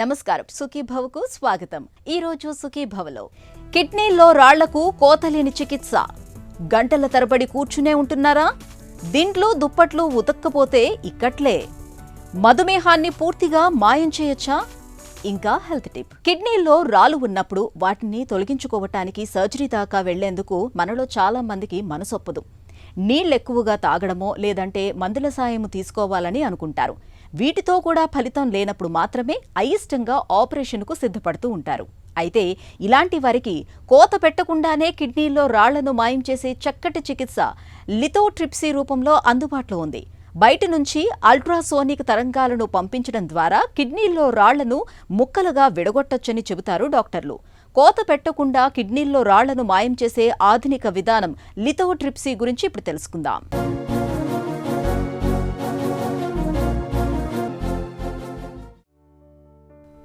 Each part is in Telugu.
నమస్కారం, సుఖీభవకు స్వాగతం. ఈ రోజు సుఖీభవలో కిడ్నీల్లో రాళ్లకు కోతలేని చికిత్స. గంటల తరబడి కూర్చునే ఉంటున్నారా? దిండ్లు దుప్పట్లు ఉతక్కపోతే ఇక్కట్లే. మధుమేహాన్ని పూర్తిగా మాయం చేయొచ్చా? ఇంకా హెల్త్ టిప్. కిడ్నీల్లో రాళ్లు ఉన్నప్పుడు వాటిని తొలగించుకోవటానికి సర్జరీ దాకా వెళ్లేందుకు మనలో చాలా మందికి మనసొప్పదు. నీళ్లెక్కువగా తాగడమో లేదంటే మందుల సాయం తీసుకోవాలని అనుకుంటారు. వీటితో కూడా ఫలితం లేనప్పుడు మాత్రమే అయిష్టంగా ఆపరేషన్కు సిద్ధపడుతూ ఉంటారు. అయితే ఇలాంటి వారికి కోత పెట్టకుండానే కిడ్నీల్లో రాళ్లను మాయం చేసే చక్కటి చికిత్స లిథోట్రిప్సీ రూపంలో అందుబాటులో ఉంది. బయట నుంచి అల్ట్రాసోనిక్ తరంగాలను పంపించడం ద్వారా కిడ్నీల్లో రాళ్లను ముక్కలుగా విడగొట్టొచ్చని చెబుతారు డాక్టర్లు. కోత పెట్టకుండా కిడ్నీల్లో రాళ్లను మాయం చేసే ఆధునిక విధానం లిథోట్రిప్సీ గురించి ఇప్పుడు తెలుసుకుందాం.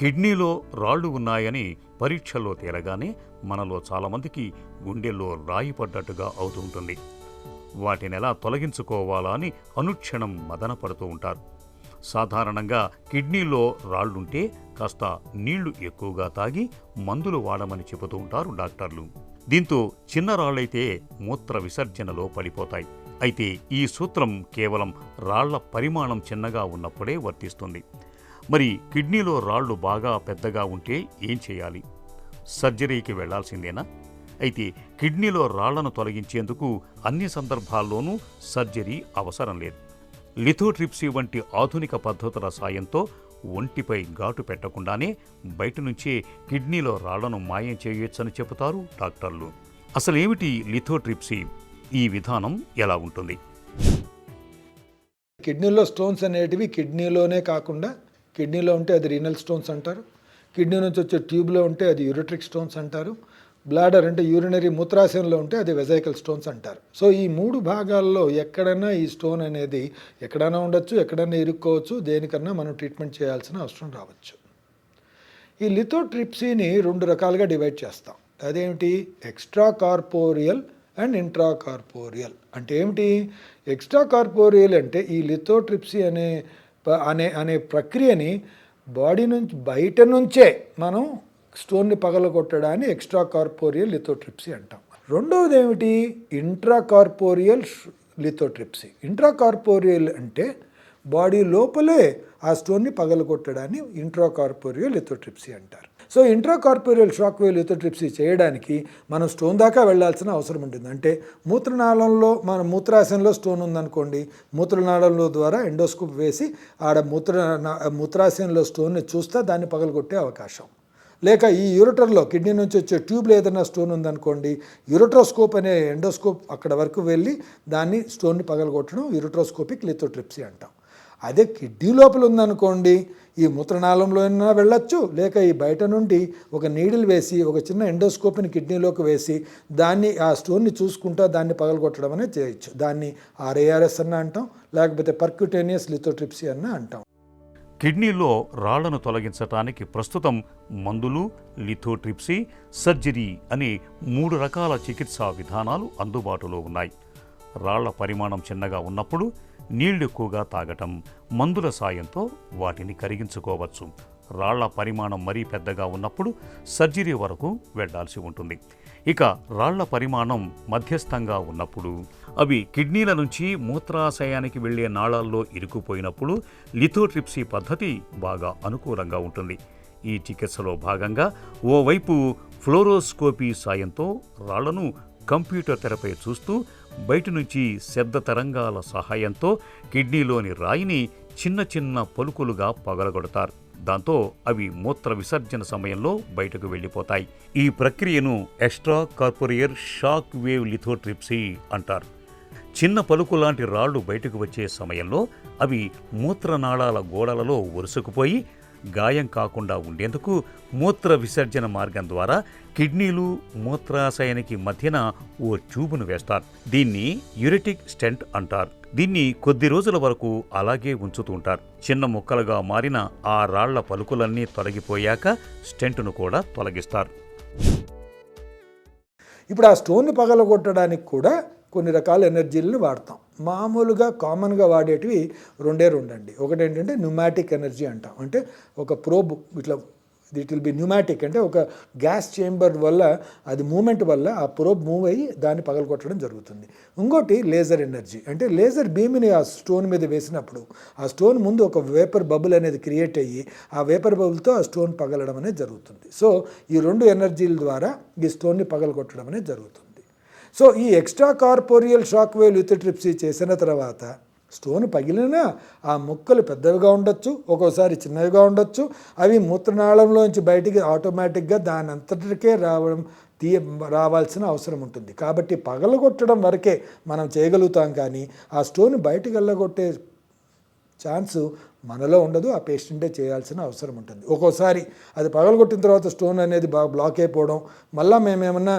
కిడ్నీలో రాళ్లు ఉన్నాయని పరీక్షల్లో తేలగానే మనలో చాలామందికి గుండెల్లో రాయి పడ్డట్టుగా అవుతుంటుంది. వాటిని ఎలా తొలగించుకోవాలా అని అనుక్షణం మదన పడుతూ ఉంటారు. సాధారణంగా కిడ్నీలో రాళ్లుంటే కాస్త నీళ్లు ఎక్కువగా తాగి మందులు వాడమని చెబుతూ ఉంటారు డాక్టర్లు. దీంతో చిన్న రాళ్లైతే మూత్ర విసర్జనలో పడిపోతాయి. అయితే ఈ సూత్రం కేవలం రాళ్ల పరిమాణం చిన్నగా ఉన్నప్పుడే వర్తిస్తుంది. మరి కిడ్నీలో రాళ్లు బాగా పెద్దగా ఉంటే ఏం చేయాలి? సర్జరీకి వెళ్లాల్సిందేనా? అయితే కిడ్నీలో రాళ్లను తొలగించేందుకు అన్ని సందర్భాల్లోనూ సర్జరీ అవసరం లేదు. లిథోట్రిప్సీ వంటి ఆధునిక పద్ధతుల సాయంతో ఒంటిపై ఘాటు పెట్టకుండానే బయట నుంచే కిడ్నీలో రాళ్లను మాయం చేయొచ్చని చెబుతారు డాక్టర్లు. అసలేమిటి లిథోట్రిప్సీ? ఈ విధానం ఎలా ఉంటుంది? కిడ్నీలో స్టోన్స్ అనేటివి కిడ్నీలోనే కాకుండా, కిడ్నీలో ఉంటే అది రీనల్ స్టోన్స్ అంటారు, కిడ్నీ నుంచి వచ్చే ట్యూబ్లో ఉంటే అది యూరిట్రిక్ స్టోన్స్ అంటారు, బ్లాడర్ అంటే యూరినరీ మూత్రాశయంలో ఉంటే అది వెజైకల్ స్టోన్స్ అంటారు. సో ఈ మూడు భాగాల్లో ఎక్కడైనా ఈ స్టోన్ అనేది ఎక్కడైనా ఉండొచ్చు, ఎక్కడైనా ఇరుక్కోవచ్చు, దేనికన్నా మనం ట్రీట్మెంట్ చేయాల్సిన అవసరం రావచ్చు. ఈ లిథోట్రిప్సీని 2 రకాలుగా డివైడ్ చేస్తాం. అదేమిటి? Extra corporeal and intra corporeal. అంటే ఏమిటి? ఎక్స్ట్రా కార్పోరియల్ అంటే ఈ లిథోట్రిప్సీ అనే ప్రక్రియని బాడీ నుంచి బయట నుంచే మనం స్టోన్ని పగలగొట్టడాన్ని ఎక్స్ట్రా కార్పోరియల్ లిథోట్రిప్సీ అంటాం. రెండవది ఏమిటి? Intra corporeal lithotripsy. Intra corporeal అంటే బాడీ లోపలే ఆ స్టోన్ని పగలగొట్టడాన్ని ఇంట్రా కార్పోరియల్ లిథోట్రిప్సీ అంటారు. So intra corporeal shock wave lithotripsy చేయడానికి మనం స్టోన్ దాకా వెళ్లాల్సిన అవసరం ఉంటుంది. అంటే మూత్రనాళంలో, మన మూత్రాశయంలో స్టోన్ ఉందనుకోండి, మూత్రనాళంలో ద్వారా ఎండోస్కోప్ వేసి ఆడ మూత్రాశయంలో స్టోన్ని చూస్తే దాన్ని పగలగొట్టే అవకాశం. లేక ఈ యూరిటర్లో కిడ్నీ నుంచి వచ్చే ట్యూబ్లో ఏదైనా స్టోన్ ఉందనుకోండి, యూరిట్రోస్కోప్ అనే ఎండోస్కోప్ అక్కడ వరకు వెళ్ళి దాన్ని స్టోన్ని పగలగొట్టడం యూరిట్రోస్కోపిక్ లిథోట్రిప్సీ అంటాం. అదే కిడ్నీ లోపల ఉందనుకోండి, ఈ మూత్రనాళంలో అయినా వెళ్ళొచ్చు, లేక ఈ బయట నుండి ఒక నీడిల్ వేసి ఒక చిన్న ఎండోస్కోప్ని కిడ్నీలోకి వేసి దాన్ని ఆ స్టోన్ని చూసుకుంటా దాన్ని పగలగొట్టడం అనేది చేయొచ్చు. దాన్ని RARS అన్న అంటాం, లేకపోతే పర్క్యూటేనియస్ లిథోట్రిప్సీ అన్న అంటాం. కిడ్నీలో రాళ్లను తొలగించటానికి ప్రస్తుతం మందులు, లిథోట్రిప్సీ, సర్జరీ అనే 3 రకాల చికిత్సా విధానాలు అందుబాటులో ఉన్నాయి. రాళ్ల పరిమాణం చిన్నగా ఉన్నప్పుడు నీళ్లు ఎక్కువగా తాగటం, మందుల సాయంతో వాటిని కరిగించుకోవచ్చు. రాళ్ల పరిమాణం మరీ పెద్దగా ఉన్నప్పుడు సర్జరీ వరకు వెళ్లాల్సి ఉంటుంది. ఇక రాళ్ల పరిమాణం మధ్యస్థంగా ఉన్నప్పుడు, అవి కిడ్నీల నుంచి మూత్రాశయానికి వెళ్లే నాళాల్లో ఇరుక్కుపోయినప్పుడు లిథోట్రిప్సీ పద్ధతి బాగా అనుకూలంగా ఉంటుంది. ఈ చికిత్సలో భాగంగా ఓవైపు ఫ్లోరోస్కోపీ సాయంతో రాళ్లను కంప్యూటర్ తెరపై చూస్తూ బయట నుంచి శబ్ద తరంగాల సహాయంతో కిడ్నీలోని రాయిని చిన్న చిన్న పలుకులుగా పగలగొడతారు. దాంతో అవి మూత్ర విసర్జన సమయంలో బయటకు వెళ్ళిపోతాయి. ఈ ప్రక్రియను extra corporeal shock wave lithotripsy అంటారు. చిన్న పలుకు లాంటి రాళ్లు బయటకు వచ్చే సమయంలో అవి మూత్రనాళాల గోడలలో ఒరుసుకుపోయి గాయం కాకుండా ఉండేందుకు మూత్ర విసర్జన మార్గం ద్వారా కిడ్నీలు మూత్రాశయానికి మధ్యన ఓ ట్యూబును వేస్తారు. దీన్ని యూరిటిక్ స్టెంట్ అంటారు. దీన్ని కొద్ది రోజుల వరకు అలాగే ఉంచుతుంటారు. చిన్న ముక్కలుగా మారిన ఆ రాళ్ల పలుకులన్నీ తొలగిపోయాక స్టెంట్ను కూడా తొలగిస్తారు. ఇప్పుడు ఆ స్టోన్ని పగలగొట్టడానికి కూడా కొన్ని రకాల ఎనర్జీలను వాడతాం. మామూలుగా కామన్గా వాడేటివి రెండే అండి. ఒకటి ఏంటంటే న్యూమాటిక్ ఎనర్జీ అంటాం. అంటే ఒక ప్రోబ్ ఇట్లా ఇట్ విల్ బి న్యూమాటిక్, అంటే ఒక గ్యాస్ చేంబర్ వల్ల అది మూమెంట్ వల్ల ఆ ప్రోబ్ మూవ్ అయ్యి దాన్ని పగలగొట్టడం జరుగుతుంది. ఇంకోటి లేజర్ ఎనర్జీ, అంటే లేజర్ బీమ్ని ఆ స్టోన్ మీద వేసినప్పుడు ఆ స్టోన్ ముందు ఒక వేపర్ బబుల్ అనేది క్రియేట్ అయ్యి ఆ వేపర్ బబుల్తో ఆ స్టోన్ పగలడం అనేది జరుగుతుంది. సో ఈ రెండు ఎనర్జీల ద్వారా ఈ స్టోన్ని పగలగొట్టడం అనేది జరుగుతుంది. సో ఈ extra corporeal shock wave lithotripsy చేసిన తర్వాత స్టోన్ పగిలినా ఆ ముక్కలు పెద్దవిగా ఉండొచ్చు, ఒక్కోసారి చిన్నవిగా ఉండొచ్చు. అవి మూత్రనాళంలోంచి బయటికి ఆటోమేటిక్గా దాని అంతటికే రావాల్సిన అవసరం ఉంటుంది. కాబట్టి పగలగొట్టడం వరకే మనం చేయగలుగుతాం, కానీ ఆ స్టోన్ బయటికి వెళ్ళగొట్టే ఛాన్సు మనలో ఉండదు, ఆ పేషెంటే చేయాల్సిన అవసరం ఉంటుంది. ఒక్కోసారి అది పగలగొట్టిన తర్వాత స్టోన్ అనేది బాగా బ్లాక్ అయిపోవడం, మళ్ళీ మేమేమన్నా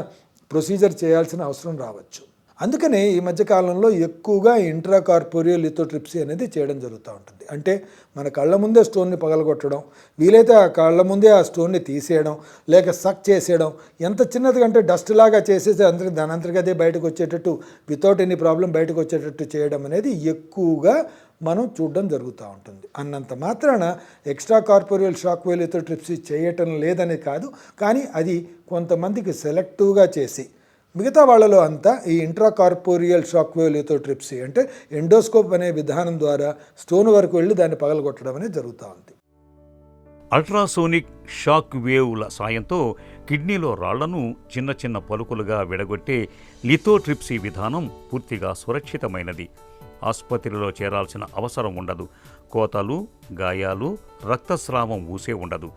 ప్రొసీజర్ చేయాల్సిన అవసరం రావచ్చు. అందుకనే ఈ మధ్యకాలంలో ఎక్కువగా ఇంట్రాకార్పోరియల్ లిథోట్రిప్సీ అనేది చేయడం జరుగుతూ ఉంటుంది. అంటే మన కళ్ళ ముందే స్టోన్ని పగలగొట్టడం, వీలైతే ఆ కళ్ళ ముందే ఆ స్టోన్ని తీసేయడం, లేక సక్ చేసేయడం, ఎంత చిన్నది కంటే డస్ట్ లాగా చేసేసి దాని అంతటికి అదే బయటకు వచ్చేటట్టు వితౌట్ ఎనీ ప్రాబ్లం బయటకు వచ్చేటట్టు చేయడం అనేది ఎక్కువగా మనం చూడడం జరుగుతూ ఉంటుంది. అన్నంత మాత్రాన extra corporeal shock wave lithotripsy చేయటం లేదని కాదు, కానీ అది కొంతమందికి సెలెక్టివ్గా చేసి మిగతా వాళ్ళలో అంతా ఈ ఇంట్రాకార్పోరియల్ షాక్ వేవ్ లిథోట్రిప్సీ అంటే ఎండోస్కోప్ అనే విధానం ద్వారా స్టోన్ వరకు వెళ్ళి దాన్ని పగలగొట్టడం అనేది జరుగుతూ ఉంది. అల్ట్రాసోనిక్ షాక్ వేవ్ల సాయంతో కిడ్నీలో రాళ్లను చిన్న చిన్న పలుకులుగా విడగొట్టే లిథోట్రిప్సీ విధానం పూర్తిగా సురక్షితమైనది. ఆసుపత్రిలో చేరాల్సిన అవసరం ఉండదు. కోతలు, గాయాలు, రక్తస్రావం ఊసే ఉండదు.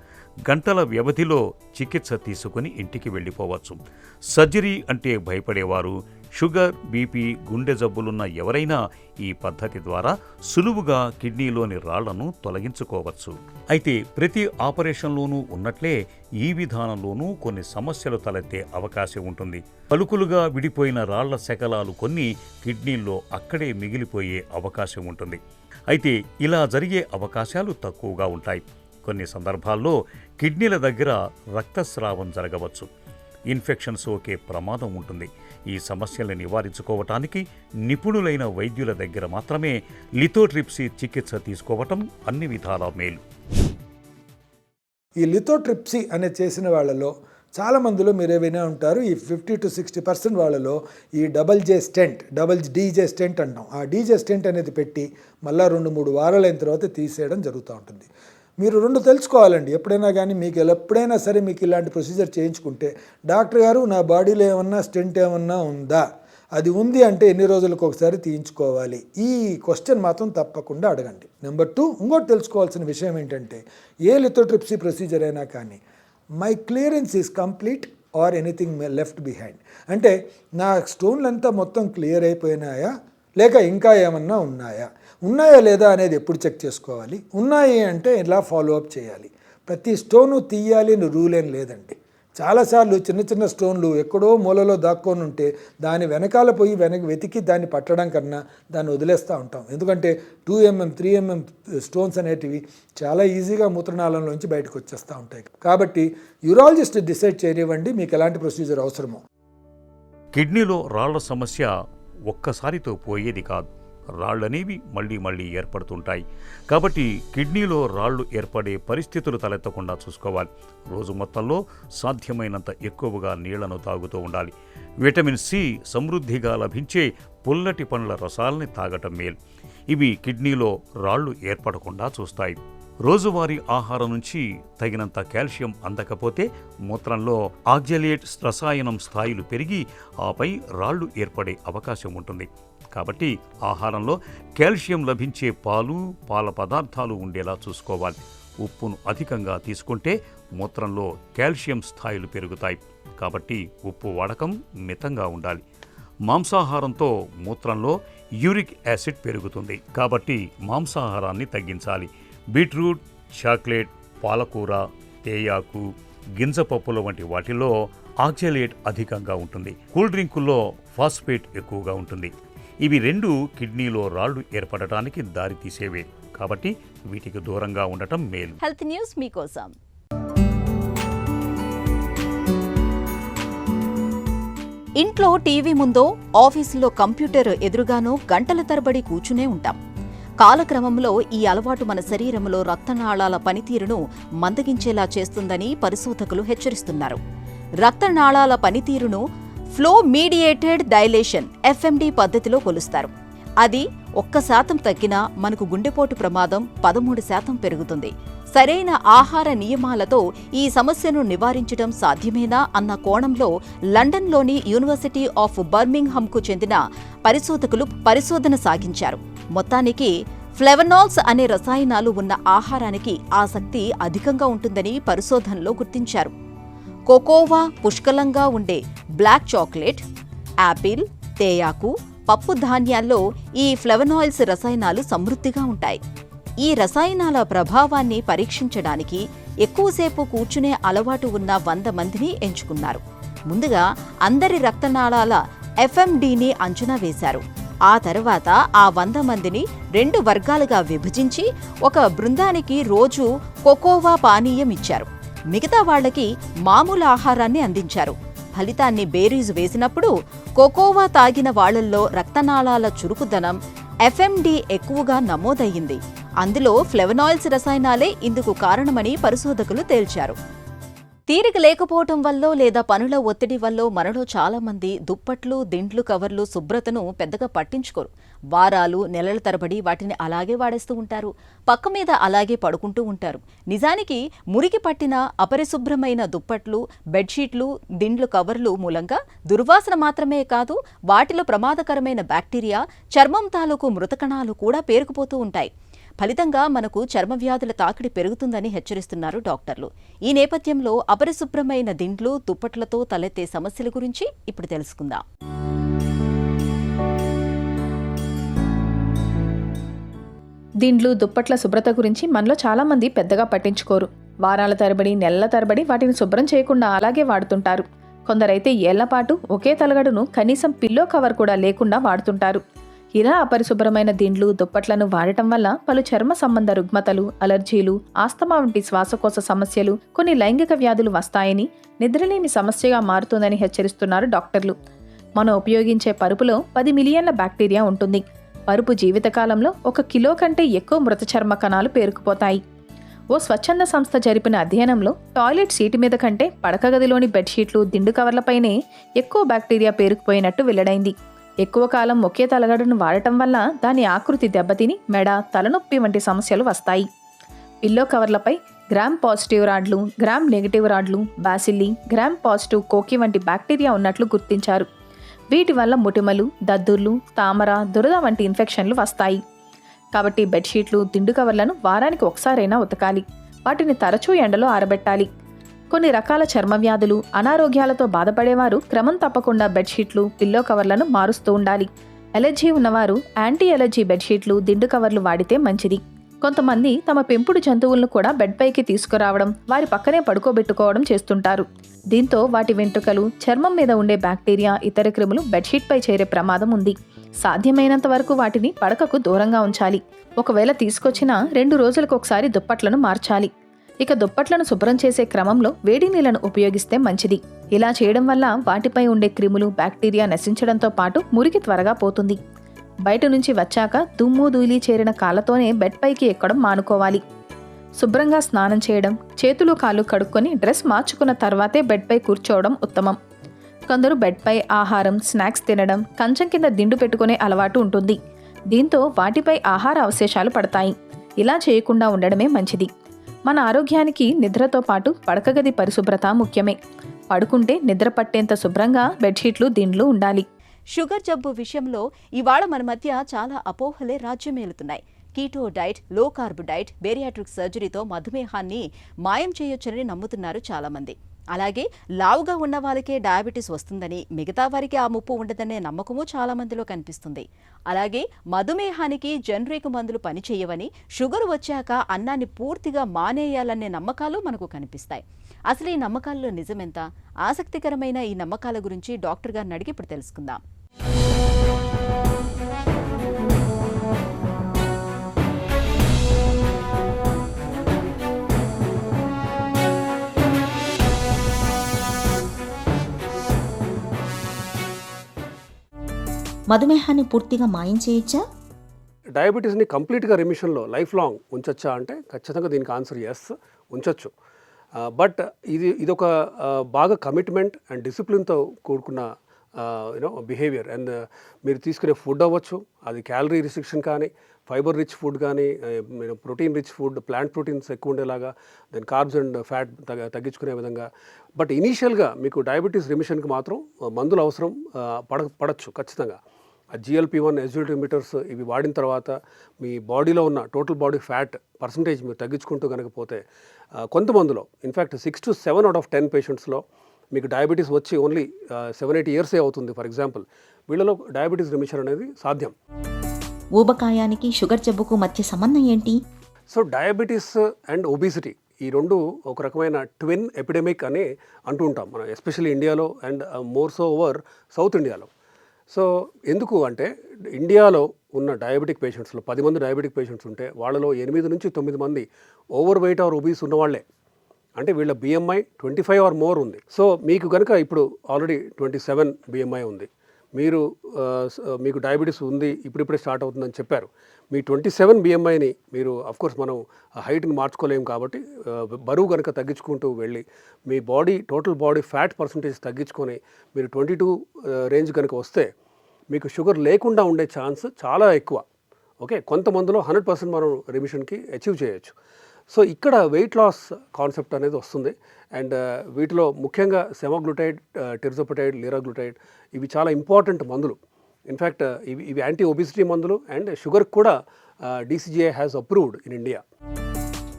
గంటల వ్యవధిలో చికిత్స తీసుకుని ఇంటికి వెళ్ళిపోవచ్చు. సర్జరీ అంటే భయపడేవారు, షుగర్, బీపీ, గుండె జబ్బులున్న ఎవరైనా ఈ పద్ధతి ద్వారా సులువుగా కిడ్నీలోని రాళ్లను తొలగించుకోవచ్చు. అయితే ప్రతి ఆపరేషన్లోనూ ఉన్నట్లే ఈ విధానంలోనూ కొన్ని సమస్యలు తలెత్తే అవకాశం ఉంటుంది. పలుకులుగా విడిపోయిన రాళ్ల శకలాలు కొన్ని కిడ్నీల్లో అక్కడే మిగిలిపోయే అవకాశం ఉంటుంది. అయితే ఇలా జరిగే అవకాశాలు తక్కువగా ఉంటాయి. కొన్ని సందర్భాల్లో కిడ్నీల దగ్గర రక్తస్రావం జరగవచ్చు. ఇన్ఫెక్షన్ సోకే ప్రమాదం ఉంటుంది. ఈ సమస్యలను నివారించుకోవటానికి నిపుణులైన వైద్యుల దగ్గర మాత్రమే లిథోట్రిప్సీ చికిత్స తీసుకోవటం అన్ని విధాలా మేలు. ఈ లిథోట్రిప్సీ అనేది చేసిన వాళ్ళలో చాలామందిలో మీరు ఏవైనా ఉంటారు, ఈ 50 to 60% వాళ్ళలో ఈ డబల్ డీజే స్టెంట్ అంటాం. ఆ డీజే స్టెంట్ అనేది పెట్టి మళ్ళీ 2-3 వారాలైన తర్వాత తీసేయడం జరుగుతూ ఉంటుంది. మీరు రెండు తెలుసుకోవాలండి. ఎప్పుడైనా కానీ మీకు ఎప్పుడైనా సరే మీకు ఇలాంటి ప్రొసీజర్ చేయించుకుంటే డాక్టర్ గారు నా బాడీలో ఏమన్నా స్టెంట్ ఏమన్నా ఉందా, అది ఉంది అంటే ఎన్ని రోజులకు ఒకసారి తీయించుకోవాలి, ఈ క్వశ్చన్ మాత్రం తప్పకుండా అడగండి. నెంబర్ 2, ఇంకోటి తెలుసుకోవాల్సిన విషయం ఏంటంటే ఏ లిథోట్రిప్సీ ప్రొసీజర్ అయినా కానీ my clearance is complete or anything left behind, అంటే నా స్టోన్లంతా మొత్తం క్లియర్ అయిపోయినాయా లేక ఇంకా ఏమన్నా ఉన్నాయా లేదా అనేది ఎప్పుడు చెక్ చేసుకోవాలి. ఉన్నాయి అంటే ఇలా ఫాలో అప్ చేయాలి. ప్రతి స్టోను తీయాలి అని రూల్ ఏం లేదండి. చాలాసార్లు చిన్న చిన్న స్టోన్లు ఎక్కడో మూలలో దాక్కొని ఉంటే దాని వెనకాల పోయి వెతికి దాన్ని పట్టడం కన్నా దాన్ని వదిలేస్తూ ఉంటాం. ఎందుకంటే 2mm 3mm స్టోన్స్ అనేటివి చాలా ఈజీగా మూత్రనాళంలోంచి బయటకు వచ్చేస్తూ ఉంటాయి. కాబట్టి యూరాలజిస్ట్ డిసైడ్ చేయనివ్వండి మీకు ఎలాంటి ప్రొసీజర్ అవసరమో. కిడ్నీలో రాళ్ల సమస్య ఒక్కసారితో పోయేది కాదు. రాళ్లనేవి మళ్ళీ ఏర్పడుతుంటాయి. కాబట్టి కిడ్నీలో రాళ్లు ఏర్పడే పరిస్థితులు తలెత్తకుండా చూసుకోవాలి. రోజు మొత్తంలో సాధ్యమైనంత ఎక్కువగా నీళ్లను తాగుతూ ఉండాలి. విటమిన్ సి సమృద్ధిగా లభించే పుల్లటి పండ్ల రసాలని తాగటం మేలు. ఇవి కిడ్నీలో రాళ్లు ఏర్పడకుండా చూస్తాయి. రోజువారీ ఆహారం నుంచి తగినంత కాల్షియం అందకపోతే మూత్రంలో ఆక్జలేట్ రసాయనం స్థాయిలు పెరిగి ఆపై రాళ్లు ఏర్పడే అవకాశం ఉంటుంది. కాబట్టి ఆహారంలో కాల్షియం లభించే పాల పదార్థాలు ఉండేలా చూసుకోవాలి. ఉప్పును అధికంగా తీసుకుంటే మూత్రంలో కాల్షియం స్థాయిలు పెరుగుతాయి. కాబట్టి ఉప్పు వాడకం మితంగా ఉండాలి. మాంసాహారంతో మూత్రంలో యూరిక్ యాసిడ్ పెరుగుతుంది. కాబట్టి మాంసాహారాన్ని తగ్గించాలి. బీట్రూట్, చాక్లెట్, పాలకూర, తేయాకు, గింజపప్పుల వంటి వాటిలో ఆక్జలేట్ అధికంగా ఉంటుంది. కూల్ డ్రింకుల్లో ఫాస్ఫేట్ ఎక్కువగా ఉంటుంది. ఇవి 2 కిడ్నీలో రాళ్లు ఏర్పడటానికి దారితీసేవే. కాబట్టి వీటికి దూరంగా ఉండటం మేలు. హెల్త్ న్యూస్ మీకోసం. ఇంట్లో టీవీ ముందో, ఆఫీసులో కంప్యూటర్ ఎదురుగానో గంటల తరబడి కూర్చునే ఉంటాం. కాలక్రమంలో ఈ అలవాటు మన శరీరంలో రక్తనాళాల పనితీరును మందగించేలా చేస్తుందని పరిశోధకులు హెచ్చరిస్తున్నారు. రక్తనాళాల పనితీరును ఫ్లో మీడియేటెడ్ డైలేషన్ (FMD) పద్ధతిలో కొలుస్తారు. అది 1% తగ్గినా మనకు గుండెపోటు ప్రమాదం 13% పెరుగుతుంది. సరైన ఆహార నియమాలతో ఈ సమస్యను నివారించడం సాధ్యమేనా అన్న కోణంలో లండన్లోని యూనివర్సిటీ ఆఫ్ బర్మింగ్హామ్కు చెందిన పరిశోధకులు పరిశోధన సాగించారు. మొత్తానికి ఫ్లేవనాల్స్ అనే రసాయనాలు ఉన్న ఆహారానికి ఆసక్తి అధికంగా ఉంటుందని పరిశోధనలో గుర్తించారు. కోకోవా, పుష్కలంగా ఉండే బ్లాక్ చాక్లెట్, యాపిల్, తేయాకు, పప్పు ధాన్యాల్లో ఈ ఫ్లేవనాయిల్స్ రసాయనాలు సమృద్ధిగా ఉంటాయి. ఈ రసాయనాల ప్రభావాన్ని పరీక్షించడానికి ఎక్కువసేపు కూర్చునే అలవాటు ఉన్న 100 మందిని ఎంచుకున్నారు. ముందుగా అందరి రక్తనాళాల FMDని అంచనా వేశారు. ఆ తర్వాత ఆ 100 మందిని 2 వర్గాలుగా విభజించి ఒక బృందానికి రోజూ కోకోవా పానీయం ఇచ్చారు. మిగతా వాళ్లకి మామూలు ఆహారాన్ని అందించారు. ఫలితాన్ని బేరీజు వేసినప్పుడు కోకోవా తాగిన వాళ్లల్లో రక్తనాళాల చురుకుదనం FMD ఎక్కువగా నమోదయ్యింది. అందులో ఫ్లేవనాయిల్స్ రసాయనాలే ఇందుకు కారణమని పరిశోధకులు తేల్చారు. తీరిక లేకపోవటం వల్లో లేదా పనుల ఒత్తిడి వల్లో మనలో చాలామంది దుప్పట్లు, దిండ్లు, కవర్లు శుభ్రతను పెద్దగా పట్టించుకోరు. వారాలు, నెలల తరబడి వాటిని అలాగే వాడేస్తూ ఉంటారు. పక్క మీద అలాగే పడుకుంటూ ఉంటారు. నిజానికి మురికి పట్టిన, అపరిశుభ్రమైన దుప్పట్లు, బెడ్షీట్లు, దిండ్లు, కవర్లు మూలంగా దుర్వాసన మాత్రమే కాదు, వాటిలో ప్రమాదకరమైన బ్యాక్టీరియా, చర్మం తాలూకు మృతకణాలు కూడా పేరుకుపోతూ ఉంటాయి. ఫలితంగా మనకు చర్మవ్యాధుల తాకిడి పెరుగుతుందని హెచ్చరిస్తున్నారు డాక్టర్లు. ఈ నేపథ్యంలో అపరిశుభ్రమైన దిండ్లు, దుప్పట్లతో తలెత్తే సమస్యల గురించి ఇప్పుడు తెలుసుకుందాం. దిండ్లు, దుప్పట్ల శుభ్రత గురించి మనలో చాలా మంది పెద్దగా పట్టించుకోరు. వారాల తరబడి, నెలల తరబడి వాటిని శుభ్రం చేయకుండా అలాగే వాడుతుంటారు. కొందరైతే ఏళ్లపాటు ఒకే తలగడును కనీసం పిల్లో కవర్ కూడా లేకుండా వాడుతుంటారు. ఇలా అపరిశుభ్రమైన దిండ్లు, దుప్పట్లను వాడటం వల్ల పలు చర్మ సంబంధ రుగ్మతలు, అలర్జీలు, ఆస్తమా వంటి శ్వాసకోశ సమస్యలు, కొన్ని లైంగిక వ్యాధులు వస్తాయని, నిద్రలేమి సమస్యగా మారుతుందని హెచ్చరిస్తున్నారు డాక్టర్లు. మనం ఉపయోగించే పరుపులో 10 మిలియన్ల బ్యాక్టీరియా ఉంటుంది. పరుపు జీవితకాలంలో 1 కిలో కంటే ఎక్కువ మృత చర్మ కణాలు పేరుకుపోతాయి. ఓ స్వచ్ఛంద సంస్థ జరిపిన అధ్యయనంలో టాయిలెట్ సీటు మీద కంటే పడక గదిలోని బెడ్షీట్లు, దిండు కవర్లపైనే ఎక్కువ బ్యాక్టీరియా పేరుకుపోయినట్టు వెల్లడైంది. ఎక్కువ కాలం ఒకే తలగడను వాడటం వల్ల దాని ఆకృతి దెబ్బతిని మెడ, తలనొప్పి వంటి సమస్యలు వస్తాయి. పిల్లో కవర్లపై గ్రామ్ పాజిటివ్ రాడ్లు, గ్రామ్ నెగిటివ్ రాడ్లు, బాసిల్లి, గ్రామ్ పాజిటివ్ కోకి వంటి బ్యాక్టీరియా ఉన్నట్లు గుర్తించారు. వీటి వల్ల ముటిమలు, దద్దుర్లు, తామర, దురద వంటి ఇన్ఫెక్షన్లు వస్తాయి. కాబట్టి బెడ్షీట్లు, దిండు కవర్లను వారానికి ఒకసారైనా ఉతకాలి. వాటిని తరచూ ఎండలో ఆరబెట్టాలి. కొన్ని రకాల చర్మ వ్యాధులు, అనారోగ్యాలతో బాధపడేవారు క్రమం తప్పకుండా బెడ్షీట్లు, పిల్లో కవర్లను మారుస్తూ ఉండాలి. ఎలర్జీ ఉన్నవారు యాంటీ ఎలర్జీ బెడ్షీట్లు, దిండు కవర్లు వాడితే మంచిది. కొంతమంది తమ పెంపుడు జంతువులను కూడా బెడ్ పైకి తీసుకురావడం, వారి పక్కనే పడుకోబెట్టుకోవడం చేస్తుంటారు. దీంతో వాటి వెంట్రుకలు, చర్మం మీద ఉండే బ్యాక్టీరియా, ఇతర క్రిములు బెడ్షీట్పై చేరే ప్రమాదం ఉంది. సాధ్యమైనంత వరకు వాటిని పడకకు దూరంగా ఉంచాలి. ఒకవేళ తీసుకొచ్చినా 2 రోజులకు ఒకసారి దుప్పట్లను మార్చాలి. ఇక దుప్పట్లను శుభ్రం చేసే క్రమంలో వేడి నీళ్లను ఉపయోగిస్తే మంచిది. ఇలా చేయడం వల్ల వాటిపై ఉండే క్రిములు, బ్యాక్టీరియా నశించడంతో పాటు మురికి త్వరగా పోతుంది. బయట నుంచి వచ్చాక దుమ్ము, ధూళి చేరిన కాళ్ళతోనే బెడ్ పైకి ఎక్కడం మానుకోవాలి. శుభ్రంగా స్నానం చేయడం, చేతులు కాళ్ళు కడుక్కొని డ్రెస్ మార్చుకున్న తర్వాతే బెడ్ పై కూర్చోవడం ఉత్తమం. కొందరు బెడ్ పై ఆహారం, స్నాక్స్ తినడం, కంచం కింద దిండు పెట్టుకునే అలవాటు ఉంటుంది. దీంతో వాటిపై ఆహార అవశేషాలు పడతాయి. ఇలా చేయకుండా ఉండడమే మంచిది. మన ఆరోగ్యానికి నిద్రతో పాటు పడకగది పరిశుభ్రత ముఖ్యమే. పడుకుంటే నిద్ర పట్టేంత శుభ్రంగా బెడ్షీట్లు, దిండ్లు ఉండాలి. షుగర్ జబ్బు విషయంలో ఇవాళ మన మధ్య చాలా అపోహలే రాజ్యమేలుతున్నాయి. Keto diet, low carb diet, bariatric సర్జరీతో మధుమేహాన్ని మాయం చేయొచ్చని నమ్ముతున్నారు చాలామంది. అలాగే లావుగా ఉన్న వాళ్ళకే డయాబెటీస్ వస్తుందని, మిగతా వారికి ఆ ముప్పు ఉండదనే నమ్మకము చాలా మందిలో కనిపిస్తుంది. అలాగే మధుమేహానికి జనరిక్ మందులు పనిచేయవని, షుగర్ వచ్చాక అన్నాన్ని పూర్తిగా మానేయాలనే నమ్మకాలు మనకు కనిపిస్తాయి. అసలు ఈ నమ్మకాల్లో నిజమెంత? ఆసక్తికరమైన ఈ నమ్మకాల గురించి డాక్టర్ గారిని అడిగి ఇప్పుడు తెలుసుకుందాం. మధుమేహాన్ని పూర్తిగా మాయం చేయొచ్చా? డయాబెటీస్ని కంప్లీట్గా రిమిషన్లో లైఫ్ లాంగ్ ఉంచొచ్చా అంటే ఖచ్చితంగా దీనికి ఆన్సర్ ఎస్, ఉంచొచ్చు. బట్ ఇదొక బాగా కమిట్మెంట్ అండ్ డిసిప్లిన్తో కూడుకున్న బిహేవియర్. అండ్ మీరు తీసుకునే ఫుడ్ అవ్వచ్చు, అది క్యాలరీ రిస్ట్రిక్షన్ కానీ, ఫైబర్ రిచ్ ఫుడ్ కానీ, protein rich food, plant proteins ఎక్కువ ఉండేలాగా, దెన్ కార్బ్స్ అండ్ ఫ్యాట్ తగ్గించుకునే విధంగా. బట్ ఇనీషియల్గా మీకు డయాబెటీస్ రిమిషన్కి మాత్రం మందులు అవసరం పడచ్చు ఖచ్చితంగా. GLP-1 SGLT ఇన్హిబిటర్స్ ఇవి వాడిన తర్వాత మీ బాడీలో ఉన్న టోటల్ బాడీ ఫ్యాట్ పర్సంటేజ్ మీరు తగ్గించుకుంటూ కనుకపోతే కొంతమందిలో ఇన్ఫ్యాక్ట్ 6 to 7 out of 10 పేషెంట్స్లో మీకు డయాబెటీస్ వచ్చి ఓన్లీ 7-8 years అవుతుంది ఫర్ ఎగ్జాంపుల్, వీళ్ళలో డయాబెటీస్ రిమిషన్ అనేది సాధ్యం. ఊబకాయానికి షుగర్ జబ్బుకు మధ్య సంబంధం ఏంటి? సో డయాబెటీస్ అండ్ ఒబిసిటీ ఈ రెండు ఒక రకమైన ట్విన్ ఎపిడెమిక్ అని అంటూ ఉంటాం మనం, ఎస్పెషల్లీ ఇండియాలో and more so over south ఇండియాలో. సో ఎందుకు అంటే ఇండియాలో ఉన్న డయాబెటిక్ పేషెంట్స్లో 10 మంది డయాబెటిక్ పేషెంట్స్ ఉంటే వాళ్ళలో 8 నుంచి 9 మంది ఓవర్ వెయిట్ ఆర్ ఒబీస్ ఉన్నవాళ్లే. అంటే వీళ్ళ BMI 25 or more ఉంది. సో మీకు కనుక ఇప్పుడు ఆల్రెడీ 27 BMI ఉంది, మీకు డయాబెటీస్ ఉంది, ఇప్పుడిప్పుడే స్టార్ట్ అవుతుందని చెప్పారు. మీ 27 BMIని మీరు అఫ్కోర్స్ మనం హైట్ని మార్చుకోలేము కాబట్టి బరువు కనుక తగ్గించుకుంటూ వెళ్ళి మీ టోటల్ బాడీ ఫ్యాట్ పర్సంటేజ్ తగ్గించుకొని మీరు 22 రేంజ్ కనుక వస్తే మీకు షుగర్ లేకుండా ఉండే ఛాన్స్ చాలా ఎక్కువ. ఓకే, కొంతమందిలో 100% మనం రిమిషన్కి అచీవ్ చేయొచ్చు. సో ఇక్కడ వెయిట్ లాస్ కాన్సెప్ట్ అనేది వస్తుంది. అండ్ వీటిలో ముఖ్యంగా సెమాగ్లూటైడ్, టెర్జోపటైడ్, లిరాగ్లూటైడ్ ఇవి చాలా ఇంపార్టెంట్ మందులు. ఇన్ఫ్యాక్ట్ ఇవి యాంటీ ఒబిసిటీ మందులు అండ్ షుగర్ కూడా DCGI has approved in India.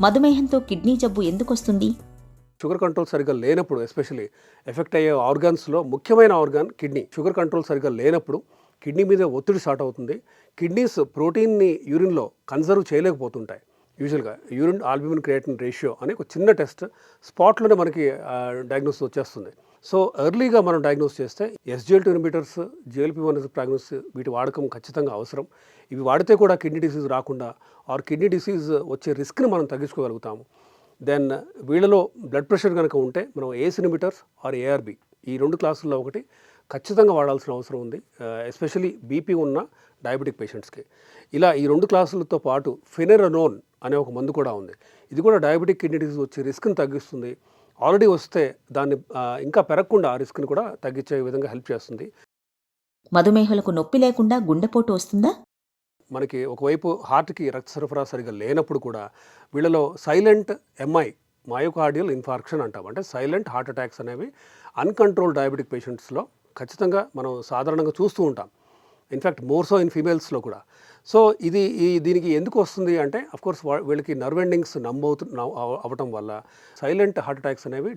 మధుమేహంతో కిడ్నీ జబ్బు ఎందుకు వస్తుంది? షుగర్ కంట్రోల్ సరిగ్గా లేనప్పుడు, ఎస్పెషల్లీ ఎఫెక్ట్ అయ్యే ఆర్గాన్స్లో ముఖ్యమైన ఆర్గాన్ కిడ్నీ. షుగర్ కంట్రోల్ సరిగ్గా లేనప్పుడు కిడ్నీ మీద ఒత్తిడి స్టార్ట్ అవుతుంది. కిడ్నీస్ ప్రోటీన్ని యూరిన్లో కన్సర్వ్ చేయలేకపోతుంటాయి. యూజువల్గా యూరిన్ ఆల్బ్యూమిన్ క్రియేటిన్ రేషియో అనే ఒక చిన్న టెస్ట్ స్పాట్లోనే మనకి డయాగ్నోస్ వచ్చేస్తుంది. సో ఎర్లీగా మనం డయాగ్నోస్ చేస్తే SGLT ఇన్హిబిటర్స్, GLP-1 ప్రెగ్నెన్సీ వీటి వాడకం ఖచ్చితంగా అవసరం. ఇవి వాడితే కూడా కిడ్నీ డిసీజ్ రాకుండా ఆర్ కిడ్నీ డిసీజ్ వచ్చే రిస్క్ని మనం తగ్గించుకోగలుగుతాము. దెన్ వీళ్ళలో బ్లడ్ ప్రెషర్ కనుక ఉంటే మనం ACE ఇన్హిబిటర్స్ ఆర్ ARB ఈ 2 క్లాసుల్లో ఒకటి ఖచ్చితంగా వాడాల్సిన అవసరం ఉంది, ఎస్పెషలీ BP ఉన్న డయాబెటిక్ పేషెంట్స్కి. ఇలా ఈ 2 క్లాసులతో పాటు ఫినెరనోన్ అనే ఒక మందు కూడా ఉంది. ఇది కూడా డయాబెటిక్ కిడ్నీ డిసీజ్ వచ్చే రిస్క్ని తగ్గిస్తుంది. ఆల్రెడీ వస్తే దాన్ని ఇంకా పెరగకుండా ఆ రిస్క్ని కూడా తగ్గించే విధంగా హెల్ప్ చేస్తుంది. మధుమేహులకు నొప్పి లేకుండా గుండెపోటు వస్తుందా? మనకి ఒకవైపు హార్ట్కి రక్త సరఫరా సరిగా లేనప్పుడు కూడా వీళ్ళలో సైలెంట్ MI, మయోకార్డియల్ ఇన్ఫార్క్షన్ అంటాం. అంటే సైలెంట్ హార్ట్ అటాక్స్ అనేవి అన్కంట్రోల్ డయాబెటిక్ పేషెంట్స్లో ఖచ్చితంగా మనం సాధారణంగా చూస్తూ ఉంటాం. ఇన్ఫ్యాక్ట్ మోర్ సో ఇన్ ఫీమేల్స్లో కూడా. సో దీనికి ఎందుకు వస్తుంది అంటే అఫ్కోర్స్ వీళ్ళకి నర్వ్ ఎండింగ్స్ అవ్వటం వల్ల సైలెంట్ హార్ట్ అటాక్స్ అనేవి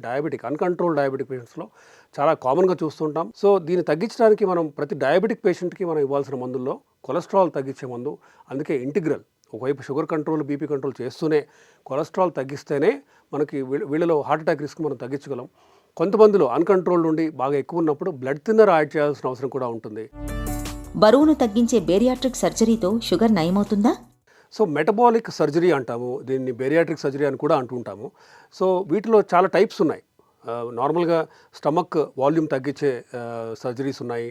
అన్కంట్రోల్ డయాబెటిక్ పేషెంట్స్లో చాలా కామన్గా చూస్తుంటాం. సో దీన్ని తగ్గించడానికి మనం ప్రతి డయాబెటిక్ పేషెంట్కి మనం ఇవ్వాల్సిన మందుల్లో కొలెస్ట్రాల్ తగ్గించే మందు. అందుకే ఇంటిగ్రల్ ఒకవైపు షుగర్ కంట్రోల్, BP కంట్రోల్ చేస్తూనే కొలెస్ట్రాల్ తగ్గిస్తేనే మనకి వీళ్ళలో హార్ట్ అటాక్ రిస్క్ మనం తగ్గించగలం. కొంతమందిలో అన్కంట్రోల్ నుండి బాగా ఎక్కువ ఉన్నప్పుడు బ్లడ్ థిన్నర్ యాడ్ చేయాల్సిన అవసరం కూడా ఉంటుంది. బరువును తగ్గించే బేరియాట్రిక్ సర్జరీతో షుగర్ నయమవుతుందా? సో మెటబాలిక్ సర్జరీ అంటాము, దీన్ని బేరియాట్రిక్ సర్జరీ అని కూడా అంటుంటాము. సో వీటిలో చాలా టైప్స్ ఉన్నాయి. నార్మల్గా స్టమక్ వాల్యూమ్ తగ్గించే సర్జరీస్ ఉన్నాయి,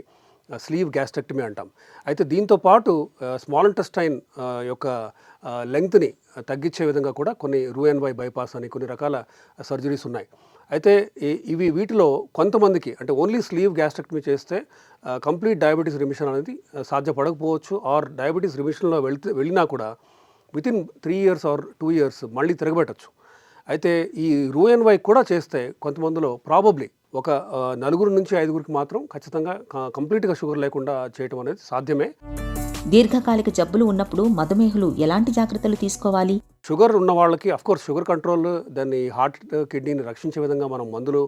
స్లీవ్ గ్యాస్ట్రెక్టమీ అంటాం. అయితే దీంతో పాటు స్మాల్ ఇంటెస్టైన్ యొక్క లెంగ్త్ని తగ్గించే విధంగా కూడా కొన్ని Roux-en-Y బైపాస్ అని కొన్ని రకాల సర్జరీస్ ఉన్నాయి. అయితే వీటిలో కొంతమందికి అంటే ఓన్లీ స్లీవ్ గ్యాస్ట్రెక్టమీ చేస్తే కంప్లీట్ డయాబెటీస్ రిమిషన్ అనేది సాధ్యపడకపోవచ్చు. ఆర్ డయాబెటీస్ రిమిషన్లో వెళ్ళినా కూడా వితిన్ 3 years or 2 years మళ్ళీ తిరగబెట్టచ్చు. అయితే ఈ Roux-en-Y కూడా చేస్తే కొంతమందిలో ప్రాబబ్లీ ఒక 4 నుంచి 5 మాత్రం ఖచ్చితంగా కంప్లీట్గా షుగర్ లేకుండా చేయటం అనేది సాధ్యమే. దీర్ఘకాలిక జబ్బులు ఉన్నప్పుడు మధుమేహులు ఎలాంటి జాగ్రత్తలు తీసుకోవాలి? షుగర్ ఉన్న వాళ్ళకి అఫ్కోర్స్ షుగర్ కంట్రోల్, దాన్ని హార్ట్ కిడ్నీని రక్షించే విధంగా మనం మందులు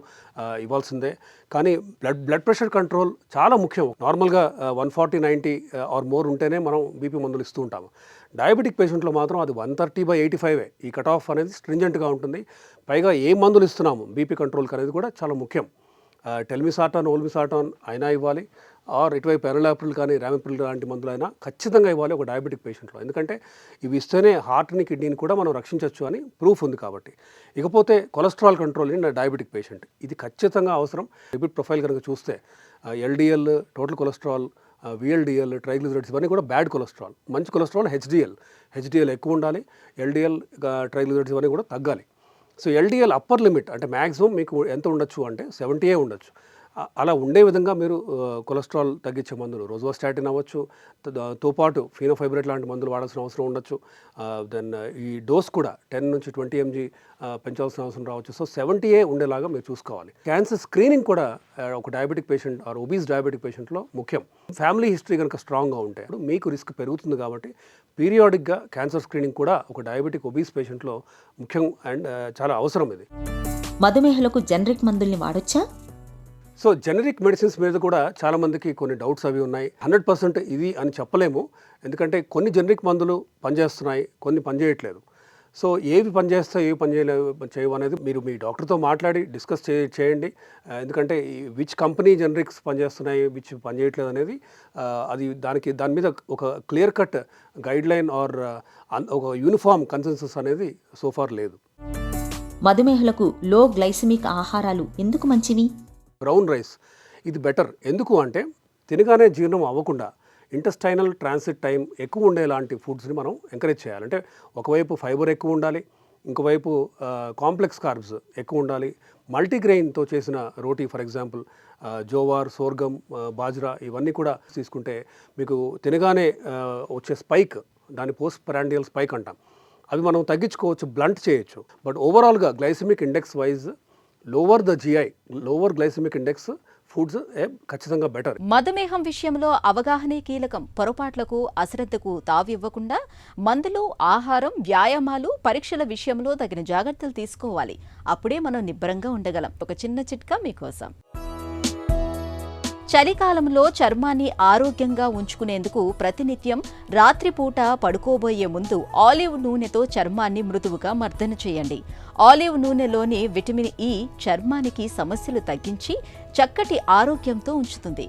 ఇవ్వాల్సిందే. కానీ బ్లడ్ ప్రెషర్ కంట్రోల్ చాలా ముఖ్యం. నార్మల్గా 140/90 ఆర్ మోర్ ఉంటేనే మనం BP మందులు ఇస్తూ ఉంటాము. డయాబెటిక్ పేషెంట్లో మాత్రం అది 130/85 ఈ కట్ ఆఫ్ అనేది స్ట్రింజెంట్గా ఉంటుంది. పైగా ఏ మందులు ఇస్తున్నాము BP కంట్రోల్కి అనేది కూడా చాలా ముఖ్యం. టెల్మిసార్టాన్, ఓల్మిసార్టాన్ అయినా ఇవ్వాలి, ఆర్ ఇటువైపు ఎనలాప్రిల్ కానీ రామిప్రిల్ లాంటి మందులైనా ఖచ్చితంగా ఇవ్వాలి ఒక డయాబెటిక్ పేషెంట్లో. ఎందుకంటే ఇవి ఇస్తేనే హార్ట్ని కిడ్నీని కూడా మనం రక్షించవచ్చు అని ప్రూఫ్ ఉంది కాబట్టి. ఇకపోతే cholesterol control in diabetic patient ఇది ఖచ్చితంగా అవసరం. లిపిడ్ ప్రొఫైల్ కనుక చూస్తే LDL, total cholesterol, VLDL, triglycerides ఇవన్నీ కూడా బ్యాడ్ కొలెస్ట్రాల్. మంచి కొలెస్ట్రాల్ హెచ్డిఎల్ ఎక్కువ ఉండాలి, LDL, ట్రైగ్లిజరైడ్స్ ఇవన్నీ కూడా తగ్గాలి. సో LDL అప్పర్ లిమిట్ అంటే మ్యాక్సిమం మీకు ఎంత ఉండొచ్చు అంటే 70 ఉండొచ్చు. అలా ఉండే విధంగా మీరు కొలెస్ట్రాల్ తగ్గించే మందులు రోజ్వాస్టాటిన్ అవ్వచ్చు, తో పాటు ఫీనోఫైబ్రేట్ లాంటి మందులు వాడాల్సిన అవసరం ఉండొచ్చు. దెన్ ఈ డోస్ కూడా 10 నుంచి 20 mg పెంచాల్సిన అవసరం రావచ్చు. సో 70 ఉండేలాగా మీరు చూసుకోవాలి. క్యాన్సర్ స్క్రీనింగ్ కూడా ఒక diabetic patient or obese diabetic patient లో ముఖ్యం. ఫ్యామిలీ హిస్టరీ కనుక స్ట్రాంగ్గా ఉంటే మీకు రిస్క్ పెరుగుతుంది కాబట్టి పీరియాడిక్గా క్యాన్సర్ స్క్రీనింగ్ కూడా ఒక డయాబెటిక్ ఒబీస్ పేషెంట్లో ముఖ్యం అండ్ చాలా అవసరం ఇది. మధుమేహులకు జనరిక్ మందుల్ని వాడొచ్చా? సో జనరిక్ మెడిసిన్స్ మీద కూడా చాలామందికి కొన్ని డౌట్స్ అవి ఉన్నాయి. 100% ఇది అని చెప్పలేము, ఎందుకంటే కొన్ని జనరిక్ మందులు పనిచేస్తున్నాయి, కొన్ని పనిచేయట్లేదు. సో ఏవి పనిచేస్తాయి, ఏవి చేయవు అనేది మీరు మీ డాక్టర్తో మాట్లాడి డిస్కస్ చేయండి. ఎందుకంటే విచ్ కంపెనీ జనరిక్స్ పనిచేస్తున్నాయి, విచ్ పనిచేయట్లేదు అనేది దాని మీద ఒక clear cut guideline or ఒక యూనిఫామ్ కన్సెన్సస్ అనేది సోఫార్ లేదు. మధుమేహులకు లో గ్లైసెమిక్ ఆహారాలు ఎందుకు మంచివి? బ్రౌన్ రైస్ ఇది బెటర్. ఎందుకు అంటే తినగానే జీర్ణం అవ్వకుండా ఇంటెస్టైనల్ ట్రాన్సిట్ టైం ఎక్కువ ఉండేలాంటి ఫుడ్స్ని మనం ఎంకరేజ్ చేయాలి. అంటే ఒకవైపు ఫైబర్ ఎక్కువ ఉండాలి, ఇంకోవైపు కాంప్లెక్స్ కార్బ్స్ ఎక్కువ ఉండాలి. మల్టీగ్రెయిన్తో చేసిన roti for example jowar, sorghum, bajra ఇవన్నీ కూడా తీసుకుంటే మీకు తినగానే వచ్చే స్పైక్, దాని పోస్ట్ ప్రాండియల్ స్పైక్ అంటాం, అవి మనం తగ్గించుకోవచ్చు, బ్లంట్ చేయొచ్చు. బట్ ఓవరాల్గా glycemic index wise lower the GI, lower glycemic index foods ఖచ్చితంగా బెటర్. మధుమేహం విషయంలో అవగాహనే కీలకం. పొరపాట్లకు, అశ్రద్ధకు తావివ్వకుండా మందులు, ఆహారం, వ్యాయామాలు, పరీక్షల విషయంలో తగిన జాగ్రత్తలు తీసుకోవాలి. అప్పుడే మనం నిబ్బరంగా ఉండగలం. ఒక చిన్న చిట్కా మీకోసం. చలికాలంలో చర్మాన్ని ఆరోగ్యంగా ఉంచుకునేందుకు ప్రతినిత్యం రాత్రిపూట పడుకోబోయే ముందు ఆలివ్ నూనెతో చర్మాన్ని మృదువుగా మర్దన చేయండి. ఆలివ్ నూనెలోని విటమిన్ E చర్మానికి సమస్యలు తగ్గించి చక్కటి ఆరోగ్యంతో ఉంచుతుంది.